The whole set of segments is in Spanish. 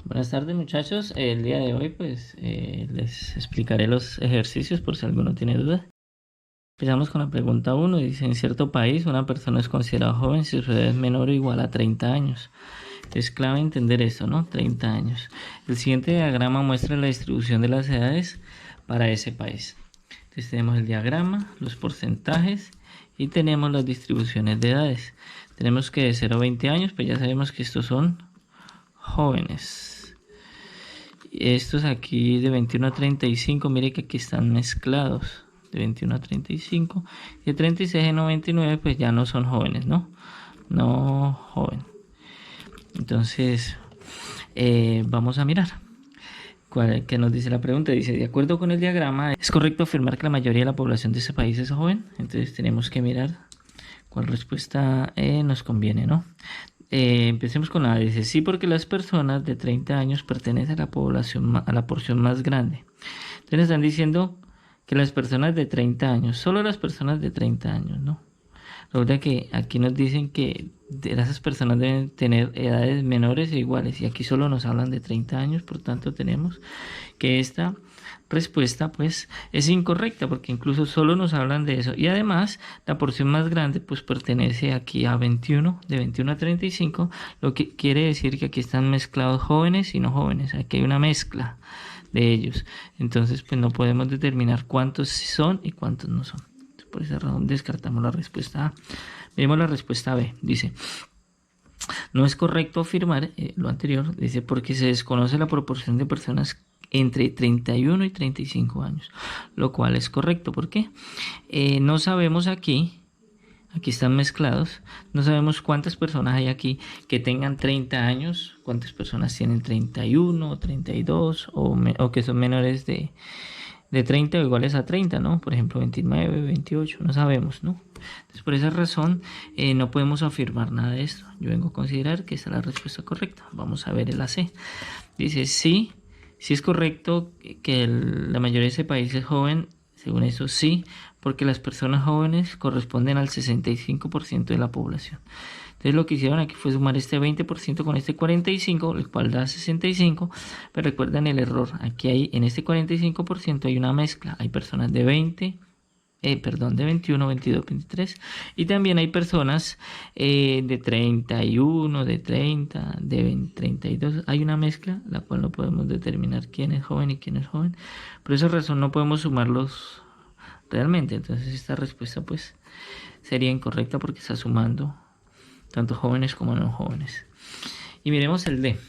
Buenas tardes muchachos, el día de hoy les explicaré los ejercicios por si alguno tiene duda. Empezamos con la pregunta 1, dice: en cierto país una persona es considerada joven si su edad es menor o igual a 30 años. Es clave entender esto, ¿no? 30 años. El siguiente diagrama muestra la distribución de las edades para ese país. Entonces tenemos el diagrama, los porcentajes y tenemos las distribuciones de edades. Tenemos que de 0 a 20 años, pues ya sabemos que estos son jóvenes. Estos aquí de 21 a 35, mire que aquí están mezclados. De 21 a 35. Y de 36 a 99, pues ya no son jóvenes, ¿no? No joven. Entonces, vamos a mirar. ¿Qué nos dice la pregunta? Dice: de acuerdo con el diagrama, ¿es correcto afirmar que la mayoría de la población de ese país es joven? Entonces tenemos que mirar cuál respuesta nos conviene, ¿no? Empecemos con la. Dice: sí, porque las personas de 30 años pertenecen a la población, a la porción más grande. Entonces están diciendo que las personas de 30 años, solo las personas de 30 años, ¿no? Recuerda que aquí nos dicen que esas personas deben tener edades menores e iguales, y aquí solo nos hablan de 30 años, por tanto tenemos que esta respuesta pues es incorrecta, porque incluso solo nos hablan de eso, y además la porción más grande pues pertenece aquí a 21, de 21 a 35, lo que quiere decir que aquí están mezclados jóvenes y no jóvenes, aquí hay una mezcla de ellos. Entonces pues no podemos determinar cuántos son y cuántos no son. Por esa razón descartamos la respuesta A. Miremos la respuesta B. Dice: no es correcto afirmar lo anterior, dice, porque se desconoce la proporción de personas entre 31 y 35 años, lo cual es correcto. ¿Por qué? No sabemos aquí están mezclados, no sabemos cuántas personas hay aquí que tengan 30 años, cuántas personas tienen 31, 32 o que son menores de 30 o iguales a 30, ¿no? Por ejemplo, 29, 28, no sabemos, ¿no? Entonces, por esa razón, no podemos afirmar nada de esto. Yo vengo a considerar que esta es la respuesta correcta. Vamos a ver el AC. Dice: sí es correcto que la mayoría de ese país es joven. Según eso, sí, porque las personas jóvenes corresponden al 65% de la población. Entonces lo que hicieron aquí fue sumar este 20% con este 45%, el cual da 65%, pero recuerden el error. Aquí hay, en este 45% hay una mezcla. Hay personas de 21, 22, 23, y también hay personas de 31, de 30, de 20, 32. Hay una mezcla, la cual no podemos determinar quién es joven y quién es joven. Por esa razón no podemos sumarlos realmente. Entonces esta respuesta pues sería incorrecta, porque está sumando tanto jóvenes como no jóvenes. Y miremos el D.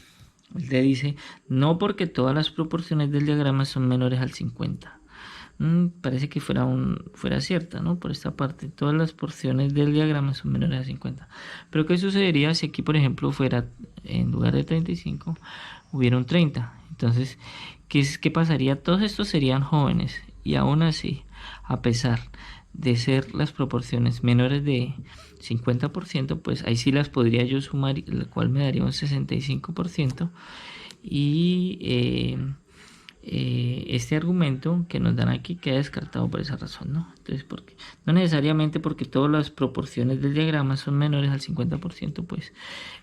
El D dice: no porque todas las proporciones del diagrama son menores al 50. Parece que fuera cierta, ¿no? Por esta parte, todas las porciones del diagrama son menores a 50. Pero ¿qué sucedería si aquí, por ejemplo, fuera, en lugar de 35, hubiera un 30? Entonces, ¿qué pasaría? Todos estos serían jóvenes, y aún así, a pesar de ser las proporciones menores de 50%, pues ahí sí las podría yo sumar, la cual me daría un 65%. Y este argumento que nos dan aquí queda descartado por esa razón, ¿no? Entonces, no necesariamente porque todas las proporciones del diagrama son menores al 50%, pues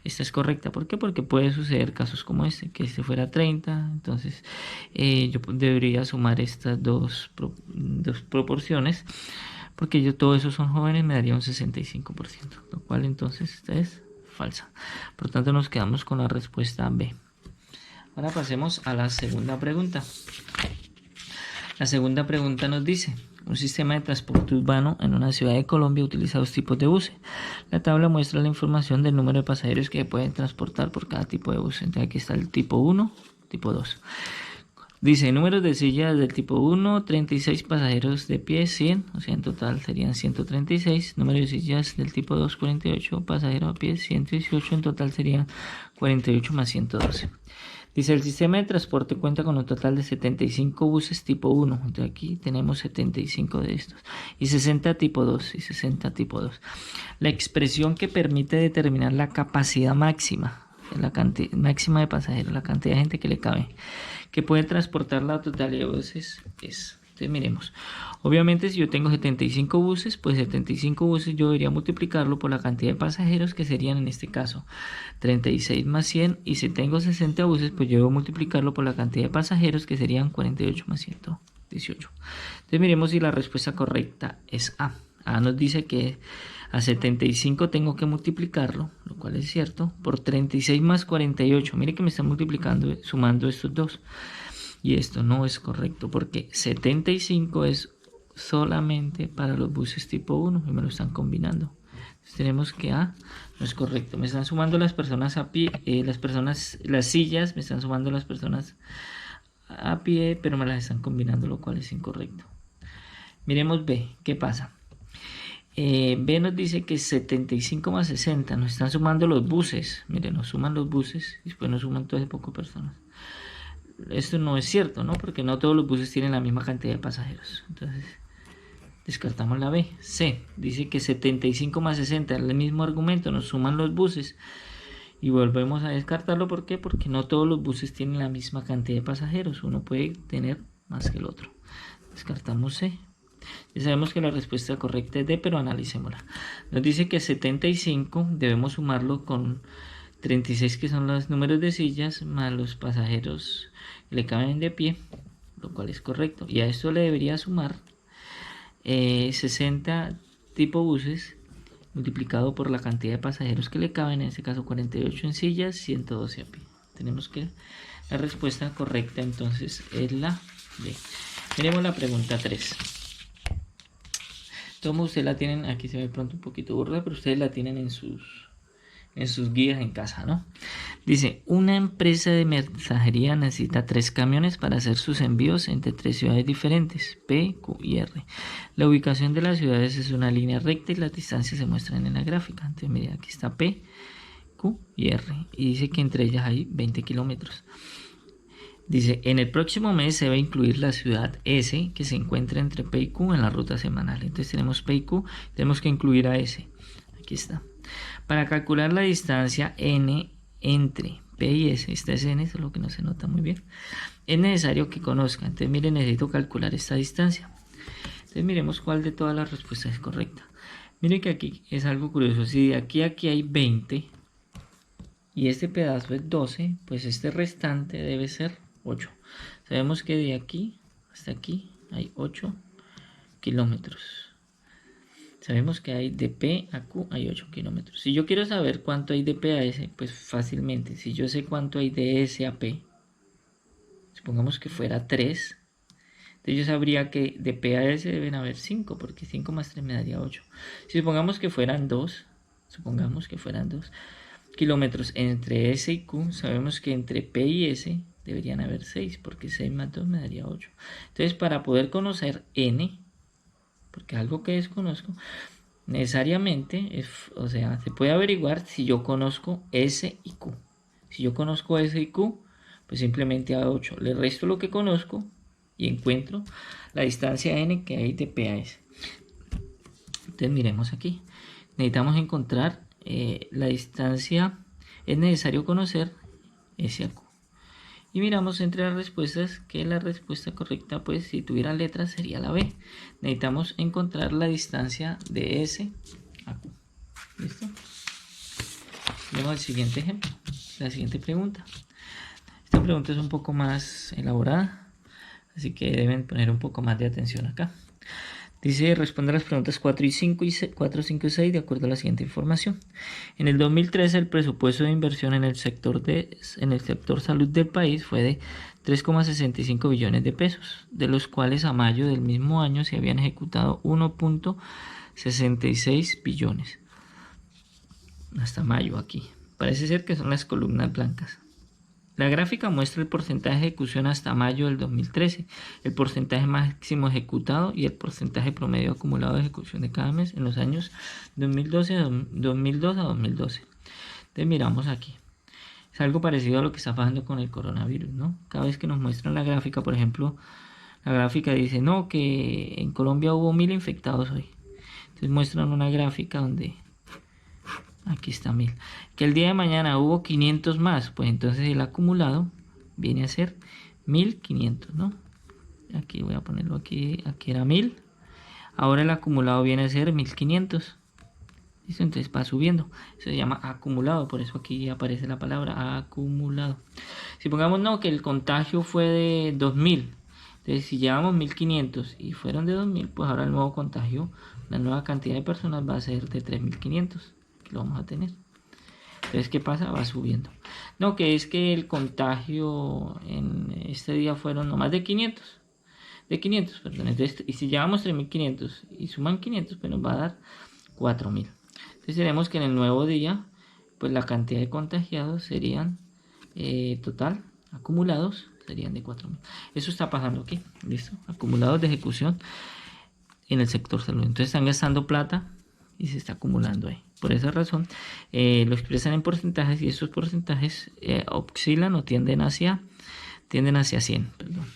esta es correcta. ¿Por qué? Porque puede suceder casos como este, que este fuera 30, entonces yo debería sumar estas dos proporciones, porque todos esos son jóvenes, me daría un 65%, lo cual entonces esta es falsa. Por tanto, nos quedamos con la respuesta B. Ahora pasemos a la segunda pregunta. La segunda pregunta nos dice: un sistema de transporte urbano en una ciudad de Colombia utiliza dos tipos de buses. La tabla muestra la información del número de pasajeros que pueden transportar por cada tipo de bus. Entonces aquí está el tipo 1, tipo 2. Dice: números de sillas del tipo 1, 36 pasajeros de pie, 100, o sea en total serían 136. Número de sillas del tipo 2, 48 pasajeros a pie, 118, en total serían 48 más 112. Dice: el sistema de transporte cuenta con un total de 75 buses tipo 1. Entonces aquí tenemos 75 de estos. Y 60 tipo 2 y 60 tipo 2. La expresión que permite determinar la capacidad máxima, la cantidad de pasajeros, la cantidad de gente que le cabe, que puede transportar la totalidad de buses, es Entonces miremos. Obviamente si yo tengo 75 buses, pues 75 buses yo debería multiplicarlo por la cantidad de pasajeros que serían en este caso 36 más 100. Y si tengo 60 buses, pues yo debo multiplicarlo por la cantidad de pasajeros que serían 48 más 118. Entonces miremos si la respuesta correcta es A. A nos dice que a 75 tengo que multiplicarlo, lo cual es cierto, por 36 más 48. Mire que me está multiplicando, sumando estos dos. Y esto no es correcto porque 75 es solamente para los buses tipo 1 y me lo están combinando. Entonces tenemos que A no es correcto. Me están sumando las personas a pie, las sillas, me están sumando las personas a pie, pero me las están combinando, lo cual es incorrecto. Miremos B, ¿qué pasa? B nos dice que 75 más 60, nos están sumando los buses. Miren, nos suman los buses y después nos suman todas de poco personas. Esto no es cierto, ¿no? Porque no todos los buses tienen la misma cantidad de pasajeros. Entonces, descartamos la B. C dice que 75 más 60 es el mismo argumento, nos suman los buses. Y volvemos a descartarlo, ¿por qué? Porque no todos los buses tienen la misma cantidad de pasajeros. Uno puede tener más que el otro. Descartamos C. Ya sabemos que la respuesta correcta es D, pero analicémosla. Nos dice que 75 debemos sumarlo con 36, que son los números de sillas, más los pasajeros que le caben de pie, lo cual es correcto. Y a esto le debería sumar 60 tipo buses multiplicado por la cantidad de pasajeros que le caben, en este caso 48 en sillas, 112 a pie. Tenemos que la respuesta correcta entonces es la D. Miremos la pregunta 3. Como ustedes la tienen, aquí se ve pronto un poquito burda, pero ustedes la tienen en sus guías en casa, ¿no? Dice, una empresa de mensajería necesita 3 camiones para hacer sus envíos entre 3 ciudades diferentes, P, Q y R. La ubicación de las ciudades es una línea recta y las distancias se muestran en la gráfica. Entonces, mira, aquí está P, Q y R. Y dice que entre ellas hay 20 kilómetros. Dice, en el próximo mes se va a incluir la ciudad S, que se encuentra entre P y Q en la ruta semanal. Entonces tenemos P y Q, tenemos que incluir a S. Aquí está. Para calcular la distancia N entre P y S, esta es N, eso es lo que no se nota muy bien, es necesario que conozcan. Entonces miren, necesito calcular esta distancia. Entonces miremos cuál de todas las respuestas es correcta. Miren que aquí es algo curioso. Si de aquí a aquí hay 20 y este pedazo es 12, pues este restante debe ser 8. Sabemos que de aquí hasta aquí hay 8 kilómetros. Sabemos que hay de P a Q hay 8 kilómetros. Si yo quiero saber cuánto hay de P a S, pues fácilmente. Si yo sé cuánto hay de S a P, supongamos que fuera 3, entonces yo sabría que de P a S deben haber 5, porque 5 más 3 me daría 8. Si supongamos que fueran 2, kilómetros entre S y Q, sabemos que entre P y S deberían haber 6, porque 6 más 2 me daría 8. Entonces, para poder conocer N, porque algo que desconozco, necesariamente, se puede averiguar si yo conozco S y Q. Si yo conozco S y Q, pues simplemente a 8 le resto lo que conozco y encuentro la distancia N que hay de P a S. Entonces miremos aquí. Necesitamos encontrar la distancia, es necesario conocer S a Q. Y miramos entre las respuestas que la respuesta correcta, pues si tuviera letras, sería la B. Necesitamos encontrar la distancia de S a Q. ¿Listo? Vemos el siguiente ejemplo, la siguiente pregunta. Esta pregunta es un poco más elaborada, así que deben poner un poco más de atención acá. Dice, responde a las preguntas 4, 5 y 6 de acuerdo a la siguiente información. En el 2013 el presupuesto de inversión en el sector salud del país fue de 3,65 billones de pesos, de los cuales a mayo del mismo año se habían ejecutado 1,66 billones. Hasta mayo aquí. Parece ser que son las columnas blancas. La gráfica muestra el porcentaje de ejecución hasta mayo del 2013, el porcentaje máximo ejecutado y el porcentaje promedio acumulado de ejecución de cada mes en los años 2002 a 2012. Entonces miramos aquí. Es algo parecido a lo que está pasando con el coronavirus, ¿no? Cada vez que nos muestran la gráfica, por ejemplo, la gráfica dice, no, que en Colombia hubo 1000 infectados hoy. Entonces muestran una gráfica donde... Aquí está 1000. Que el día de mañana hubo 500 más. Pues entonces el acumulado viene a ser 1500, ¿no? aquí voy a ponerlo aquí era 1000, ahora el acumulado viene a ser 1500. ¿Listo? Entonces va subiendo, eso se llama acumulado, por eso aquí aparece la palabra acumulado. Si pongamos no, que el contagio fue de 2000, entonces si llevamos 1500 y fueron de 2000, pues ahora el nuevo contagio, la nueva cantidad de personas va a ser de 3500, que lo vamos a tener. Entonces, ¿qué pasa? Va subiendo. No, que es que el contagio en este día fueron no más de 500. De 500, perdón. Entonces, y si llevamos 3500 y suman 500, pues nos va a dar 4000. Entonces, tenemos que en el nuevo día, pues la cantidad de contagiados serían total, acumulados, serían de 4000. Eso está pasando aquí, ¿listo? Acumulados de ejecución en el sector salud. Entonces, están gastando plata y se está acumulando ahí. Por esa razón lo expresan en porcentajes y estos porcentajes oscilan o tienden hacia 100, perdón.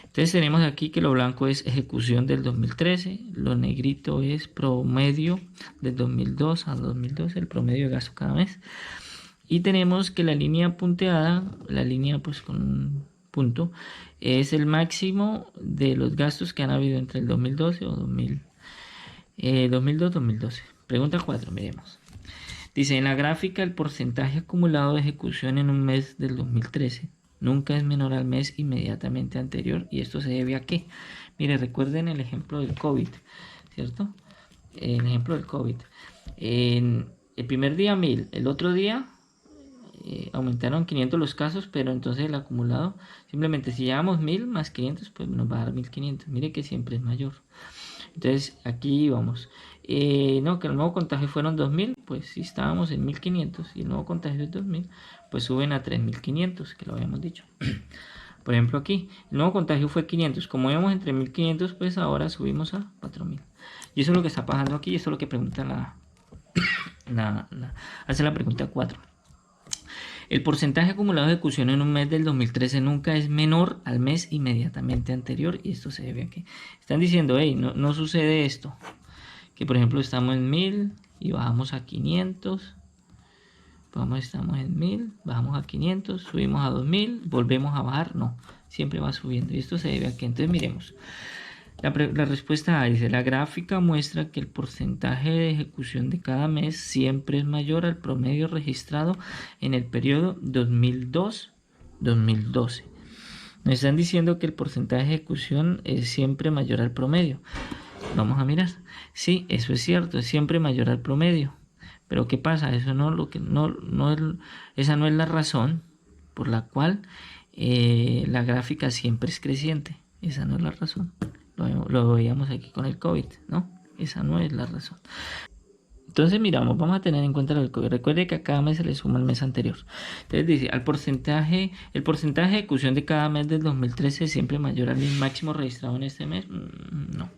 Entonces tenemos aquí que lo blanco es ejecución del 2013, lo negrito es promedio del 2002 a 2012, el promedio de gasto cada mes. Y tenemos que la línea punteada, la línea pues con un punto, es el máximo de los gastos que han habido entre el 2012 o 2002-2012. Pregunta 4, miremos. Dice, en la gráfica el porcentaje acumulado de ejecución en un mes del 2013 nunca es menor al mes inmediatamente anterior. ¿Y esto se debe a qué? Mire, recuerden el ejemplo del COVID, ¿cierto? El ejemplo del COVID. En el primer día 1000, el otro día aumentaron 500 los casos, pero entonces el acumulado, simplemente si llevamos 1000 más 500, pues nos va a dar 1500. Mire que siempre es mayor. Entonces aquí vamos. No, que el nuevo contagio fueron 2000, pues si estábamos en 1500 y el nuevo contagio es 2000, pues suben a 3500, que lo habíamos dicho. Por ejemplo aquí, el nuevo contagio fue 500, como vemos entre 1500, pues ahora subimos a 4000. Y eso es lo que está pasando aquí y eso es lo que pregunta hace la pregunta 4. El porcentaje acumulado de ejecución en un mes del 2013 nunca es menor al mes inmediatamente anterior. Y esto se debe a que están diciendo, hey, no sucede esto. Que por ejemplo estamos en 1000 y bajamos a 500. Estamos en 1000, bajamos a 500, subimos a 2000, volvemos a bajar. No, siempre va subiendo. Y esto se debe a que, entonces miremos. La respuesta A dice, la gráfica muestra que el porcentaje de ejecución de cada mes siempre es mayor al promedio registrado en el periodo 2002-2012. Nos están diciendo que el porcentaje de ejecución es siempre mayor al promedio. Vamos a mirar. Sí, eso es cierto, es siempre mayor al promedio. Pero ¿qué pasa? Eso esa no es la razón por la cual la gráfica siempre es creciente. Esa no es la razón. Lo veíamos aquí con el COVID, ¿no? Esa no es la razón. Entonces miramos, vamos a tener en cuenta el COVID. Recuerde que a cada mes se le suma el mes anterior. Entonces dice, el porcentaje de ejecución de cada mes del 2013 es siempre mayor al máximo registrado en este mes. No.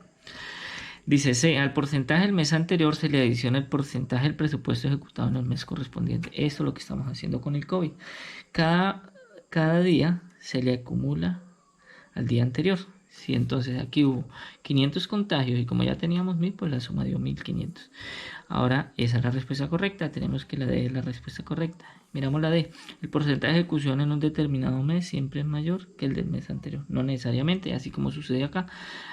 Dice C, al porcentaje del mes anterior se le adiciona el porcentaje del presupuesto ejecutado en el mes correspondiente. Eso es lo que estamos haciendo con el COVID. Cada día se le acumula al día anterior. Si entonces aquí hubo 500 contagios y como ya teníamos 1000, pues la suma dio 1500. Ahora esa es la respuesta correcta. Tenemos que la D es la respuesta correcta. Miramos la D. El porcentaje de ejecución en un determinado mes siempre es mayor que el del mes anterior. No necesariamente, así como sucede acá.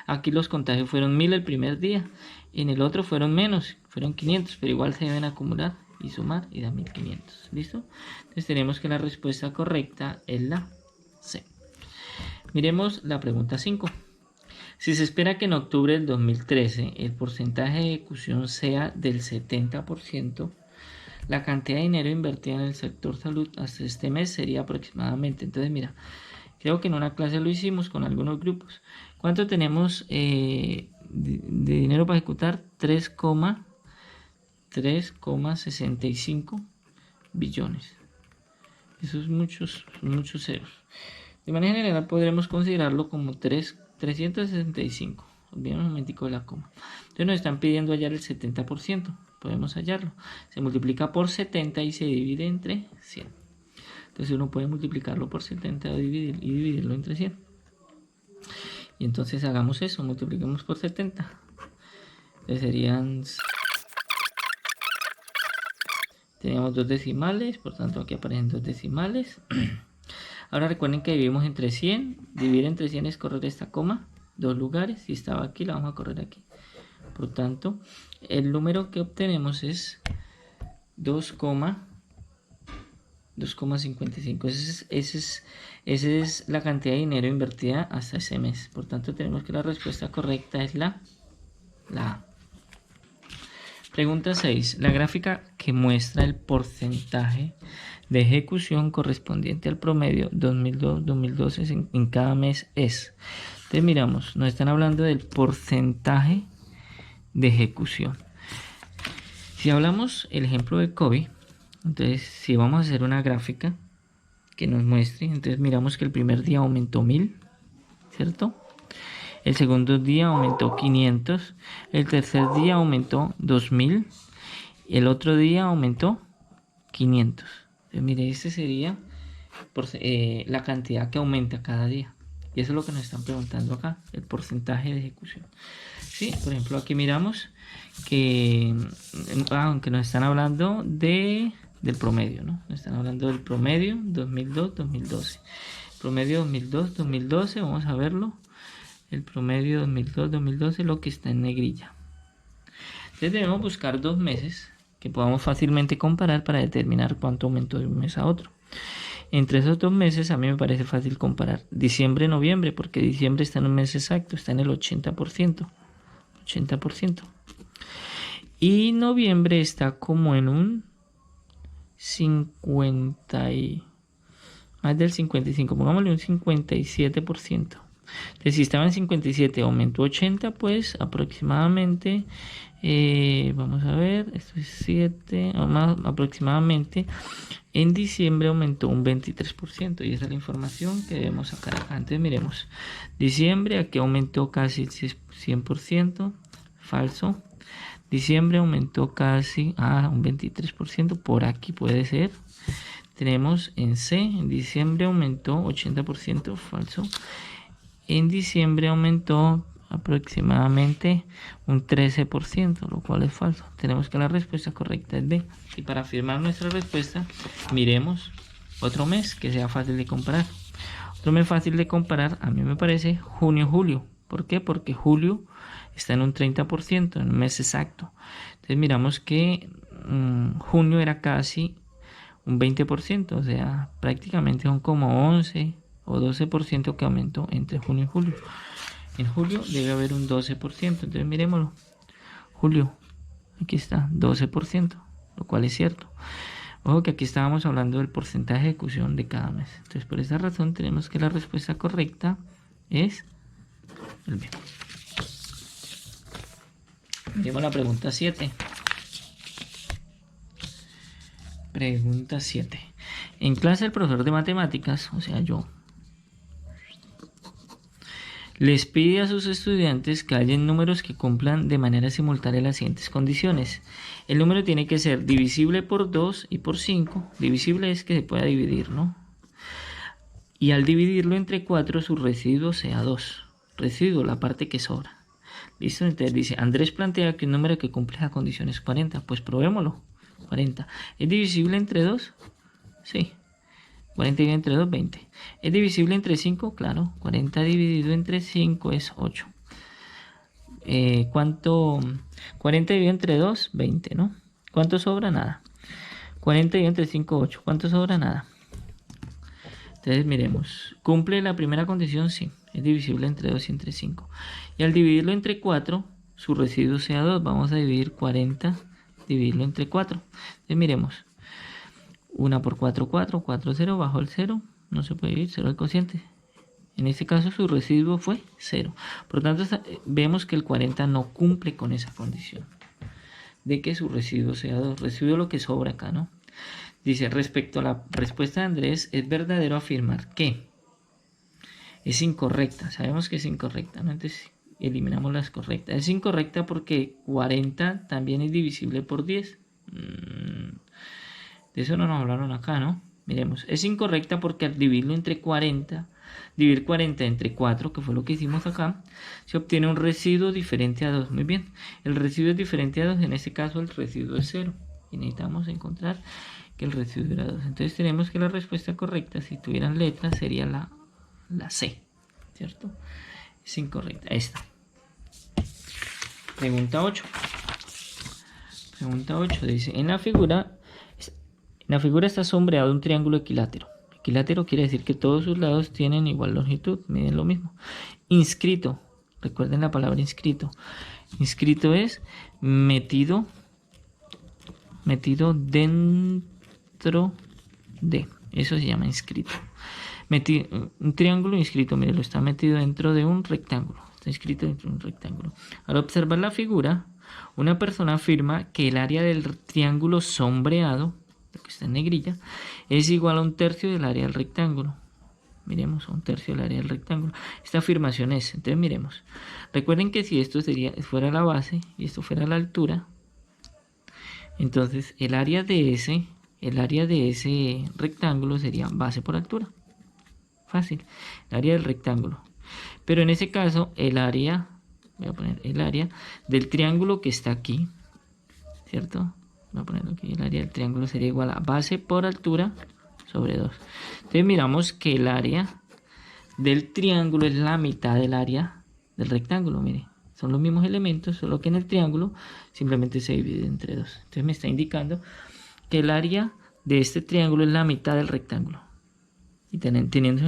Aquí los contagios fueron 1000 el primer día. En el otro fueron menos, fueron 500, pero igual se deben acumular y sumar y da 1500. ¿Listo? Entonces tenemos que la respuesta correcta es la C. Miremos la pregunta 5. Si se espera que en octubre del 2013 el porcentaje de ejecución sea del 70%, la cantidad de dinero invertida en el sector salud hasta este mes sería aproximadamente. Entonces, mira, creo que en una clase lo hicimos con algunos grupos. ¿Cuánto tenemos de dinero para ejecutar? 3,65 billones. Eso es muchos ceros. De manera general podremos considerarlo como 365. Olvidemos un momentico de la coma. Entonces nos están pidiendo hallar el 70%. Podemos hallarlo. Se multiplica por 70 y se divide entre 100. Entonces uno puede multiplicarlo por 70 y dividirlo entre 100. Y entonces hagamos eso. Multipliquemos por 70. Entonces serían... Teníamos dos decimales. Por tanto aquí aparecen dos decimales. Ahora recuerden que dividimos entre 100. Dividir entre 100 es correr esta coma 2 lugares. Si estaba aquí, la vamos a correr aquí. Por tanto, el número que obtenemos es 2,55. Esa es la cantidad de dinero invertida hasta ese mes. Por tanto, tenemos que la respuesta correcta es la A. Pregunta 6. La gráfica que muestra el porcentaje de ejecución correspondiente al promedio 2002-2012 en cada mes es. Entonces miramos, nos están hablando del porcentaje de ejecución. Si hablamos el ejemplo de COVID, entonces si vamos a hacer una gráfica que nos muestre, entonces miramos que el primer día aumentó 1000, ¿cierto? El segundo día aumentó 500, el tercer día aumentó 2000, el otro día aumentó 500. Entonces, mire, este sería la cantidad que aumenta cada día. Y eso es lo que nos están preguntando acá, el porcentaje de ejecución. Sí, por ejemplo, aquí miramos que, aunque nos están hablando del promedio, ¿no? Nos están hablando del promedio 2002-2012. Promedio 2002-2012, vamos a verlo. El promedio 2002-2012, lo que está en negrilla. Entonces debemos buscar 2 meses que podamos fácilmente comparar para determinar cuánto aumentó de un mes a otro. Entre esos 2 meses a mí me parece fácil comparar diciembre-noviembre, porque diciembre está en un mes exacto, está en el 80%. Y noviembre está como en un 50 y más del 55, pongámosle un 57%. Entonces, si estaba en 57, aumentó 80, pues aproximadamente, vamos a ver, esto es 7, más, aproximadamente en diciembre aumentó un 23%, y esa es la información que debemos sacar acá. Entonces miremos, diciembre aquí aumentó casi 100%, falso. Diciembre aumentó casi un 23%, por aquí puede ser. Tenemos en C, en diciembre aumentó 80%, falso. En diciembre aumentó aproximadamente un 13%, lo cual es falso. Tenemos que la respuesta correcta es B. Y para afirmar nuestra respuesta, miremos otro mes que sea fácil de comparar. Otro mes fácil de comparar, a mí me parece junio-julio. ¿Por qué? Porque julio está en un 30%, en un mes exacto. Entonces miramos que junio era casi un 20%, o sea, prácticamente son como 11 o 12% que aumentó entre junio y julio. En julio debe haber un 12%, entonces miremoslo. Julio, aquí está, 12%, lo cual es cierto. Ojo que aquí estábamos hablando del porcentaje de ejecución de cada mes. Entonces, por esa razón tenemos que la respuesta correcta es el B. Miremos la pregunta 7. Pregunta 7. En clase el profesor de matemáticas, o sea yo, les pide a sus estudiantes que hallen números que cumplan de manera simultánea las siguientes condiciones. El número tiene que ser divisible por 2 y por 5. Divisible es que se pueda dividir, ¿no? Y al dividirlo entre 4, su residuo sea 2. Residuo, la parte que sobra. ¿Listo? Entonces dice, Andrés plantea que un número que cumple la condición es 40. Pues probémoslo. 40. ¿Es divisible entre 2? Sí. 40 dividido entre 2, 20. ¿Es divisible entre 5? Claro. 40 dividido entre 5 es 8. ¿Cuánto? 40 dividido entre 2, 20, ¿no? ¿Cuánto sobra? Nada. 40 dividido entre 5, 8. ¿Cuánto sobra? Nada. Entonces miremos. ¿Cumple la primera condición? Sí. Es divisible entre 2 y entre 5. Y al dividirlo entre 4, su residuo sea 2. Vamos a dividir 40, dividirlo entre 4. Entonces miremos. 1 por 4, 4, 4, 0, bajo el 0, no se puede dividir, 0 el cociente. En este caso su residuo fue 0. Por lo tanto, vemos que el 40 no cumple con esa condición de que su residuo sea 2. Residuo lo que sobra acá, ¿no? Dice, respecto a la respuesta de Andrés, es verdadero afirmar que es incorrecta. Sabemos que es incorrecta, ¿no? Entonces eliminamos las correctas. Es incorrecta porque 40 también es divisible por 10. De eso no nos hablaron acá, ¿no? Miremos, es incorrecta porque al dividirlo entre 40, dividir 40 entre 4, que fue lo que hicimos acá, se obtiene un residuo diferente a 2. Muy bien, el residuo es diferente a 2, en este caso el residuo es 0. Y necesitamos encontrar que el residuo era 2. Entonces tenemos que la respuesta correcta, si tuvieran letras, sería la C, ¿cierto? Es incorrecta. Esta. Pregunta 8. Pregunta 8 dice, en la figura está sombreado un triángulo equilátero. Equilátero quiere decir que todos sus lados tienen igual longitud, miden lo mismo. Inscrito, recuerden la palabra inscrito. Inscrito es metido dentro de, eso se llama inscrito. Un triángulo inscrito, mire, lo está metido dentro de un rectángulo. Está inscrito dentro de un rectángulo. Al observar la figura, una persona afirma que el área del triángulo sombreado, lo que está en negrilla, es igual a 1/3 del área del rectángulo. Miremos, a 1/3 del área del rectángulo. Esta afirmación es, entonces miremos. Recuerden que si esto fuera la base y esto fuera la altura, entonces el área de ese rectángulo sería base por altura. Fácil, el área del rectángulo. Pero en ese caso, voy a poner el área del triángulo que está aquí, ¿cierto? Voy a ponerlo aquí, el área del triángulo sería igual a base por altura sobre 2. Entonces miramos que el área del triángulo es la mitad del área del rectángulo, mire. Son los mismos elementos, solo que en el triángulo simplemente se divide entre 2. Entonces me está indicando que el área de este triángulo es la mitad del rectángulo. Y teniendo eso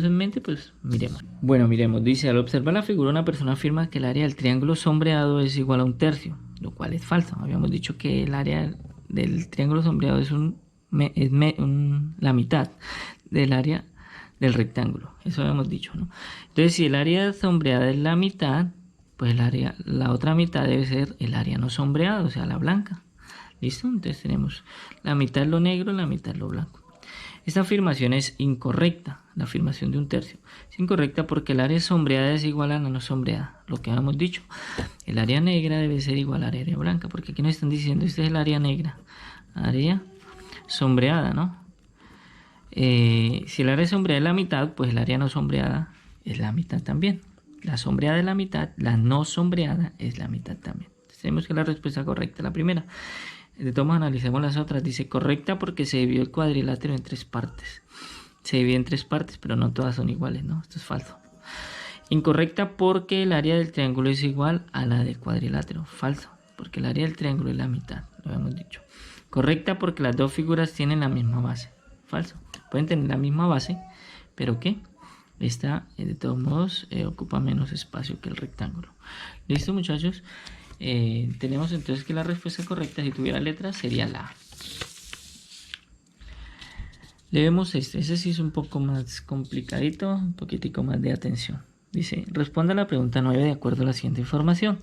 en mente, pues miremos. Bueno, miremos. Dice, al observar la figura, una persona afirma que el área del triángulo sombreado es igual a 1/3, lo cual es falso. Habíamos dicho que el área del triángulo sombreado es la mitad del área del rectángulo. Eso habíamos dicho, ¿no? Entonces, si el área sombreada es la mitad, pues la otra mitad debe ser el área no sombreada, o sea, la blanca. ¿Listo? Entonces tenemos la mitad lo negro, la mitad lo blanco. Esta afirmación es incorrecta, la afirmación de 1/3. Es incorrecta porque el área sombreada es igual a la no sombreada. Lo que habíamos dicho, el área negra debe ser igual al área blanca, porque aquí nos están diciendo, este es el área negra, área sombreada, ¿no? Si el área sombreada es la mitad, pues el área no sombreada es la mitad también. La sombreada es la mitad, la no sombreada es la mitad también. Entonces, tenemos que la respuesta correcta es la primera. De todos modos, analicemos las otras. Dice correcta porque se dividió el cuadrilátero en 3 partes. Se divide en 3 partes, pero no todas son iguales, ¿no? Esto es falso. Incorrecta porque el área del triángulo es igual a la del cuadrilátero. Falso, porque el área del triángulo es la mitad, lo habíamos dicho. Correcta porque las dos figuras tienen la misma base. Falso. Pueden tener la misma base, pero ¿qué? Esta, de todos modos, ocupa menos espacio que el rectángulo. ¿Listo, muchachos? Tenemos entonces que la respuesta correcta, si tuviera letras, sería la A. Leemos ese sí es un poco más complicadito, un poquitico más de atención. Dice, responda a la pregunta 9 de acuerdo a la siguiente información.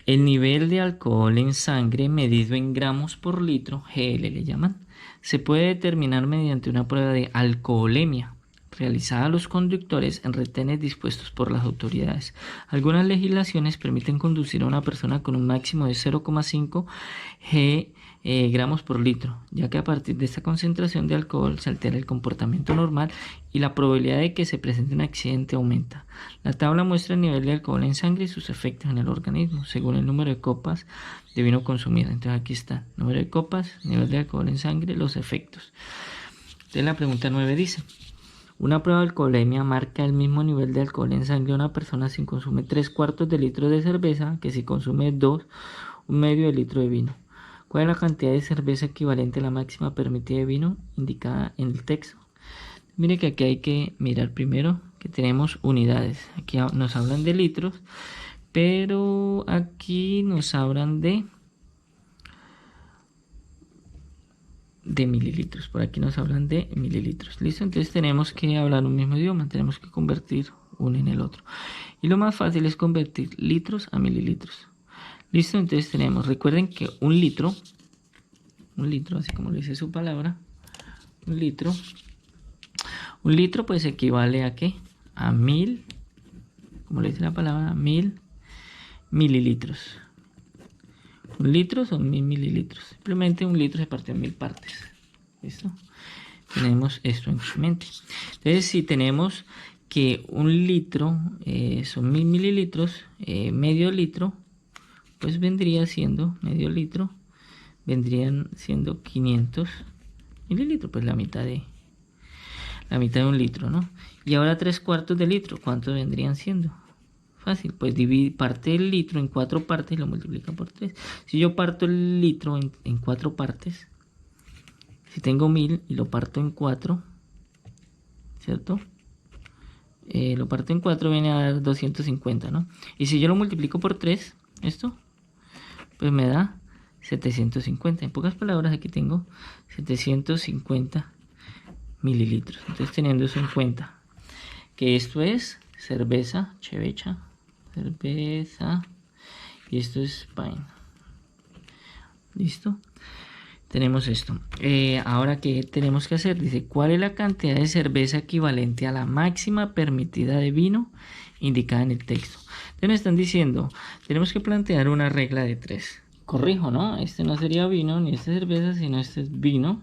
El nivel de alcohol en sangre medido en gramos por litro, GL le llaman, se puede determinar mediante una prueba de alcoholemia realizada a los conductores en retenes dispuestos por las autoridades. Algunas legislaciones permiten conducir a una persona con un máximo de 0,5 gramos por litro, ya que a partir de esta concentración de alcohol se altera el comportamiento normal y la probabilidad de que se presente un accidente aumenta. La tabla muestra el nivel de alcohol en sangre y sus efectos en el organismo, según el número de copas de vino consumido. Entonces aquí está, número de copas, nivel de alcohol en sangre, los efectos. Entonces la pregunta 9 dice, una prueba de alcoholemia marca el mismo nivel de alcohol en sangre de una persona si consume 3/4 de litro de cerveza que si consume 1/2 litro de vino. ¿Cuál es la cantidad de cerveza equivalente a la máxima permitida de vino indicada en el texto? Mire que aquí hay que mirar primero que tenemos unidades. Aquí nos hablan de litros, pero aquí nos hablan de mililitros. Por aquí nos hablan de mililitros. ¿Listo? Entonces tenemos que hablar un mismo idioma. Tenemos que convertir uno en el otro. Y lo más fácil es convertir litros a mililitros. ¿Listo? Entonces tenemos, recuerden que un litro, así como lo dice su palabra, un litro pues equivale a ¿qué? A 1000, como le dice la palabra, 1000 mililitros. Un litro son 1000 mililitros. Simplemente un litro se parte en 1000 partes. ¿Listo? Tenemos esto en mente. Entonces, si tenemos que un litro son 1000 mililitros, medio litro, pues vendría siendo medio litro, vendrían siendo 500 mililitros, pues la mitad de un litro, ¿no? Y ahora 3/4 de litro, ¿cuánto vendrían siendo? Fácil, pues parte el litro en 4 partes y lo multiplica por 3. Si yo parto el litro en 4 partes, si tengo 1000 y lo parto en 4, ¿cierto? Lo parto en 4 viene a dar 250, ¿no? Y si yo lo multiplico por 3, esto, pues me da 750. En pocas palabras, aquí tengo 750 mililitros. Entonces, teniendo eso en cuenta, que esto es cerveza, chevecha, cerveza, y esto es Pine. ¿Listo? Tenemos esto. Ahora, ¿qué tenemos que hacer? Dice, ¿cuál es la cantidad de cerveza equivalente a la máxima permitida de vino indicada en el texto? Entonces me están diciendo, tenemos que plantear una regla de 3. Corrijo, ¿no? Este no sería vino ni esta es cerveza, sino este es vino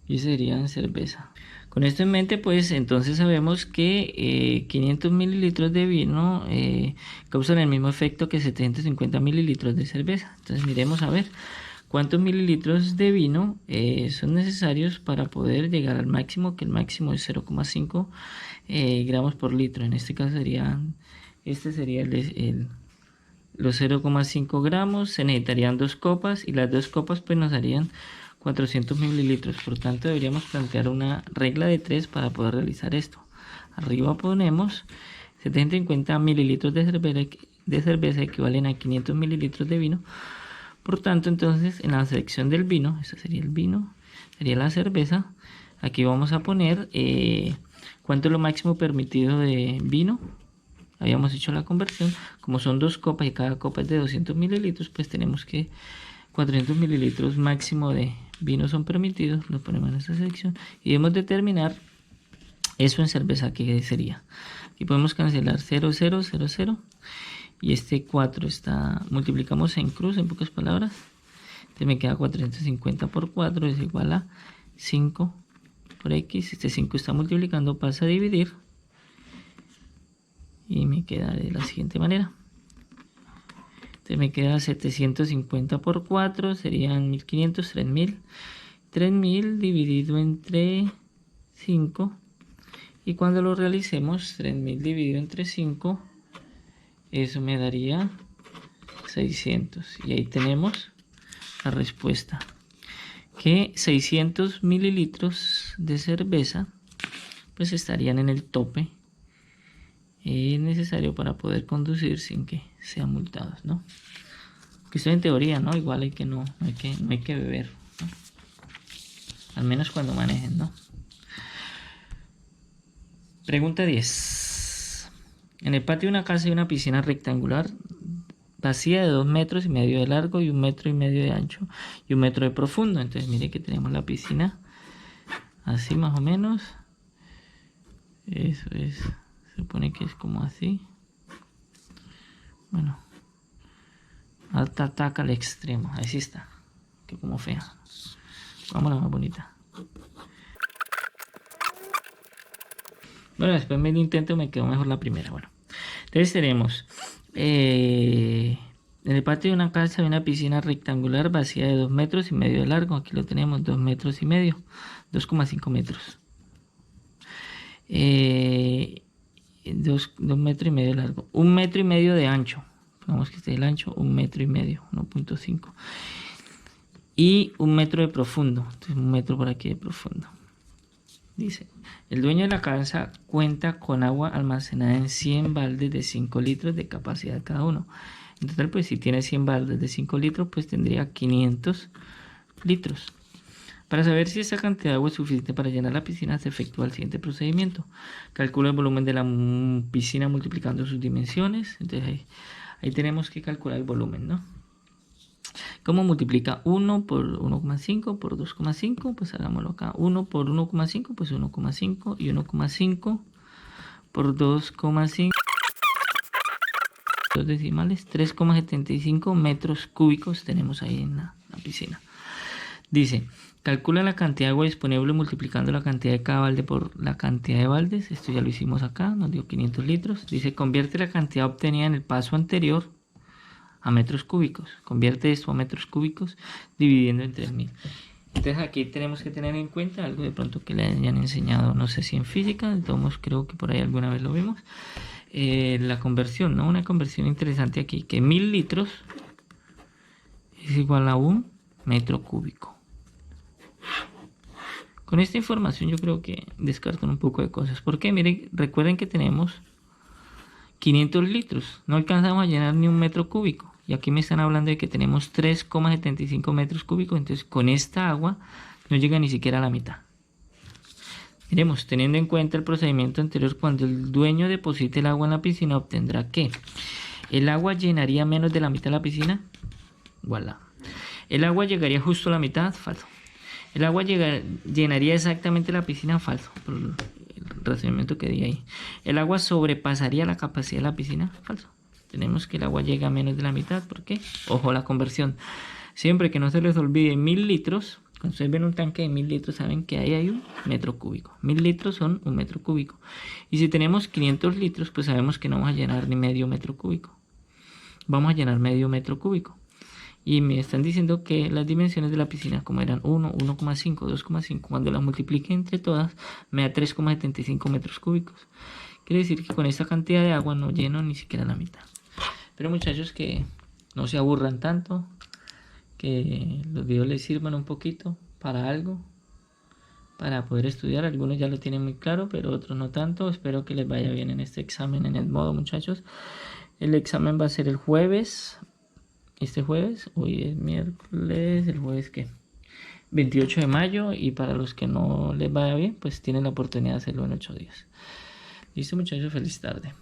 y serían cerveza. Con esto en mente, pues entonces sabemos que 500 mililitros de vino causan el mismo efecto que 750 mililitros de cerveza. Entonces miremos a ver cuántos mililitros de vino son necesarios para poder llegar al máximo, que el máximo es 0,5 gramos por litro. En este caso este sería los 0,5 gramos. Se necesitarían 2 copas y las 2 copas pues nos harían 400 mililitros. Por tanto, deberíamos plantear una regla de 3 para poder realizar esto. Arriba ponemos 750 mililitros de cerveza equivalen a 500 mililitros de vino. Por tanto, entonces, en la sección del vino, este sería el vino, sería la cerveza. Aquí vamos a poner cuánto es lo máximo permitido de vino. Habíamos hecho la conversión. Como son 2 copas y cada copa es de 200 mililitros, pues tenemos que 400 mililitros máximo de vino son permitidos. Lo ponemos en esta sección y debemos determinar eso en cerveza, que sería. Aquí podemos cancelar 0, 0, 0, 0. Y este 4 multiplicamos en cruz, en pocas palabras. Entonces me queda 450 por 4 es igual a 5 por x. Este 5 está multiplicando, pasa a dividir. Y me queda de la siguiente manera. Entonces me queda 750 por 4, serían 1500, 3000. 3000 dividido entre 5. Y cuando lo realicemos, 3000 dividido entre 5, eso me daría 600. Y ahí tenemos la respuesta. Que 600 mililitros de cerveza pues estarían en el tope necesario para poder conducir sin que sean multados, ¿no? Que esto en teoría, ¿no? Igual no hay que beber, ¿no? Al menos cuando manejen, ¿no? Pregunta 10. En el patio de una casa hay una piscina rectangular vacía de 2,5 metros de largo y 1,5 metros de ancho y 1 metro de profundo. Entonces mire que tenemos la piscina así más o menos. Eso es, se supone que es como así. Bueno, alta ataca al extremo. Ahí sí está, que como fea. Vamos a la más bonita. Bueno, después me intento, me quedó mejor la primera. Bueno, entonces tenemos en el patio de una casa hay una piscina rectangular vacía de 2,5 metros de largo. Aquí lo tenemos, 2,5 metros, 2,5 metros. 2,5 metros de largo, 1,5 metros de ancho. Pongamos que esté el ancho, 1,5 metros, 1.5. Y 1 metro de profundo. Entonces 1 metro por aquí de profundo. Dice, el dueño de la casa cuenta con agua almacenada en 100 baldes de 5 litros de capacidad cada uno. En total, pues si tiene 100 baldes de 5 litros, pues tendría 500 litros. Para saber si esa cantidad de agua es suficiente para llenar la piscina, se efectúa el siguiente procedimiento. Calcula el volumen de la piscina multiplicando sus dimensiones. Entonces ahí tenemos que calcular el volumen, ¿no? ¿Cómo multiplica 1 por 1,5 por 2,5? Pues hagámoslo acá. 1 por 1,5, pues 1,5 y 1,5 por 2,5. Dos decimales, 3,75 metros cúbicos tenemos ahí en la piscina. Dice, calcula la cantidad de agua disponible multiplicando la cantidad de cada balde por la cantidad de baldes. Esto ya lo hicimos acá, nos dio 500 litros. Dice, convierte la cantidad obtenida en el paso anterior a metros cúbicos. Convierte esto a metros cúbicos dividiendo entre 1000. Entonces aquí tenemos que tener en cuenta algo de pronto que le hayan enseñado, no sé si en física, de todos modos creo que por ahí alguna vez lo vimos. La conversión, ¿no? Una conversión interesante aquí, que 1000 litros es igual a 1 metro cúbico. Con esta información yo creo que descartan un poco de cosas. ¿Por qué? Miren, recuerden que tenemos 500 litros. No alcanzamos a llenar ni un metro cúbico. Y aquí me están hablando de que tenemos 3,75 metros cúbicos. Entonces con esta agua no llega ni siquiera a la mitad. Miremos, teniendo en cuenta el procedimiento anterior, cuando el dueño deposite el agua en la piscina, obtendrá que el agua llenaría menos de la mitad de la piscina. Voilà. El agua llegaría justo a la mitad. Falso. El agua llenaría exactamente la piscina. Falso. Por el razonamiento que di ahí. El agua sobrepasaría la capacidad de la piscina. Falso. Tenemos que el agua llega a menos de la mitad. ¿Por qué? Ojo, la conversión. Siempre que no se les olvide 1000 litros. Cuando ustedes ven un tanque de 1000 litros, saben que ahí hay un metro cúbico. 1000 litros son un metro cúbico. Y si tenemos 500 litros, pues sabemos que no vamos a llenar ni medio metro cúbico. Vamos a llenar medio metro cúbico. Y me están diciendo que las dimensiones de la piscina, como eran 1, 1,5, 2,5, cuando las multiplique entre todas, me da 3,75 metros cúbicos. Quiere decir que con esta cantidad de agua no lleno ni siquiera la mitad. Pero muchachos, que no se aburran tanto, que los videos les sirvan un poquito para algo, para poder estudiar. Algunos ya lo tienen muy claro, pero otros no tanto. Espero que les vaya bien en este examen en Edmodo, muchachos. El examen va a ser el jueves. Este jueves, hoy es miércoles, el jueves que 28 de mayo, y para los que no les vaya bien, pues tienen la oportunidad de hacerlo en 8 días. Listo, muchachos, feliz tarde.